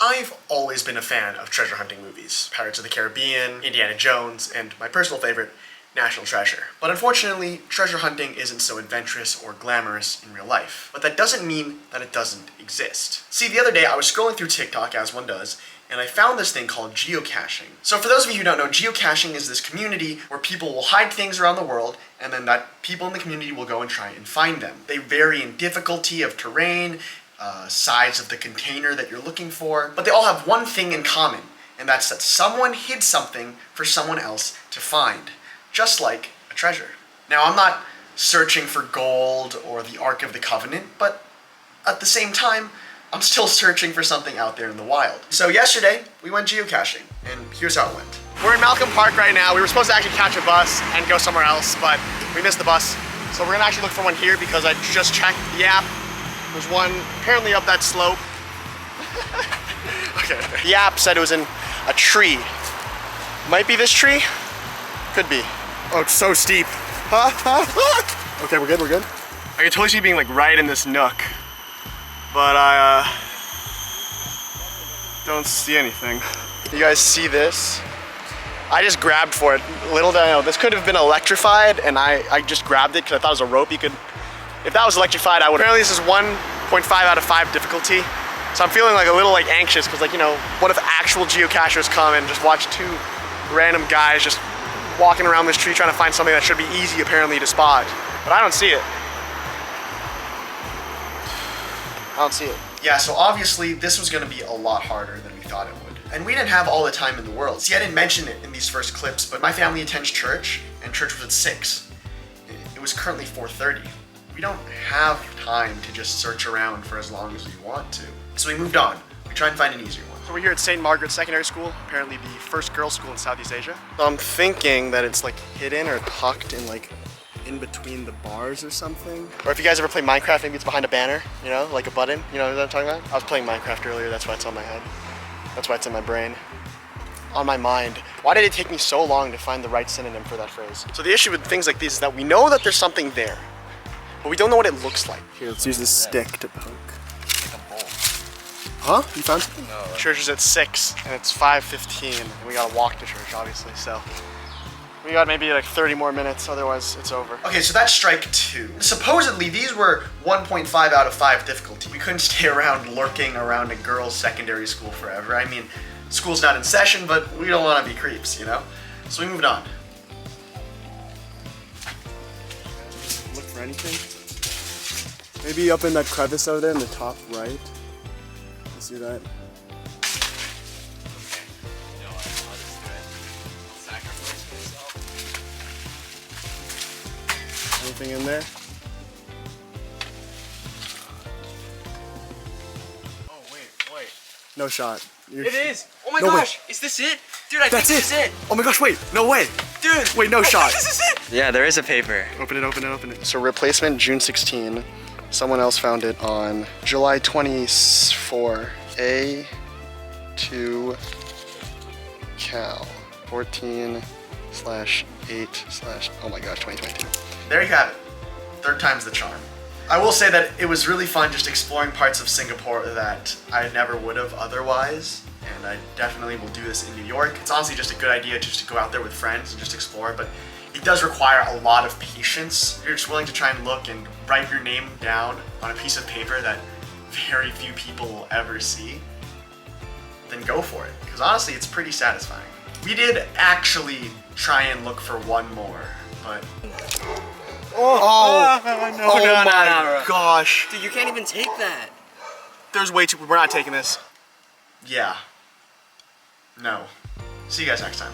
I've always been a fan of treasure hunting movies. Pirates of the Caribbean, Indiana Jones, and my personal favorite, National Treasure. But unfortunately, treasure hunting isn't so adventurous or glamorous in real life. But that doesn't mean that it doesn't exist. See, the other day I was scrolling through TikTok, as one does, and I found this thing called geocaching. So for those of you who don't know, geocaching is this community where people will hide things around the world, and then that people in the community will go and try and find them. They vary in difficulty of terrain, size of the container that you're looking for, but they all have one thing in common, and that's that someone hid something for someone else to find, just like a treasure. Now, I'm not searching for gold or the Ark of the Covenant, but at the same time, I'm still searching for something out there in the wild. So yesterday, we went geocaching, and here's how it went. We're in Malcolm Park right now. We were supposed to actually catch a bus and go somewhere else, but we missed the bus. So we're gonna actually look for one here because I just checked the app. There's one apparently up that slope. Okay. The app said it was in a tree. Might be this tree? Could be. Oh, it's so steep. Okay, we're good, we're good. I can totally see being like right in this nook, but I don't see anything. You guys see this? I just grabbed for it. Little did I know, this could have been electrified, and I just grabbed it because I thought it was a rope. You could, if that was electrified, I would. Apparently this is 1.5 out of 5 difficulty. So I'm feeling like a little like anxious because, like, you know, what if actual geocachers come and just watch two random guys just walking around this tree trying to find something that should be easy apparently to spot. But I don't see it. I don't see it. Yeah, so obviously this was gonna be a lot harder than we thought it would. And we didn't have all the time in the world. See, I didn't mention it in these first clips, but my family attends church, and church was at 6. It was currently 4:30. We don't have time to just search around for as long as we want to. So we moved on. We tried and find an easier one. So we're here at St. Margaret's Secondary School, apparently the first girls' school in Southeast Asia. So I'm thinking that it's like hidden or tucked in like in between the bars or something. Or if you guys ever play Minecraft, maybe it's behind a banner, you know, like a button. You know what I'm talking about? I was playing Minecraft earlier, that's why it's on my head. That's why it's in my brain. On my mind. Why did it take me so long to find the right synonym for that phrase? So the issue with things like these is that we know that there's something there, but we don't know what it looks like. Here, let's use this stick to poke. Like a bowl. Huh? You found something? No. Church is at 6 and it's 5:15 and we gotta walk to church, obviously, so. We got maybe like 30 more minutes, otherwise it's over. Okay, so that's strike 2. Supposedly, these were 1.5 out of 5 difficulty. We couldn't stay around lurking around a girls' secondary school forever. I mean, school's not in session, but we don't want to be creeps, you know? So we moved on. Look for anything. Maybe up in that crevice over there in the top right. You see that? Anything in there? Oh, wait. No shot. It is! Oh my No gosh! Is this it? Dude, I think this is it! Oh my gosh, wait! No way! Dude! Wait, no shot! This is it! Yeah, there is a paper. Open it. So replacement June 16. Someone else found it on July 24. A2 Cal 14/8/ oh my gosh, 2022. There you have it. 3rd time's the charm. I will say that it was really fun just exploring parts of Singapore that I never would have otherwise, and I definitely will do this in New York. It's honestly just a good idea just to go out there with friends and just explore, but it does require a lot of patience. You're just willing to try and look and write your name down on a piece of paper that very few people will ever see, then go for it. Because honestly, it's pretty satisfying. We did actually try and look for one more, but... Oh my gosh. Dude, you can't even take that. There's way too... We're not taking this. Yeah. No. See you guys next time.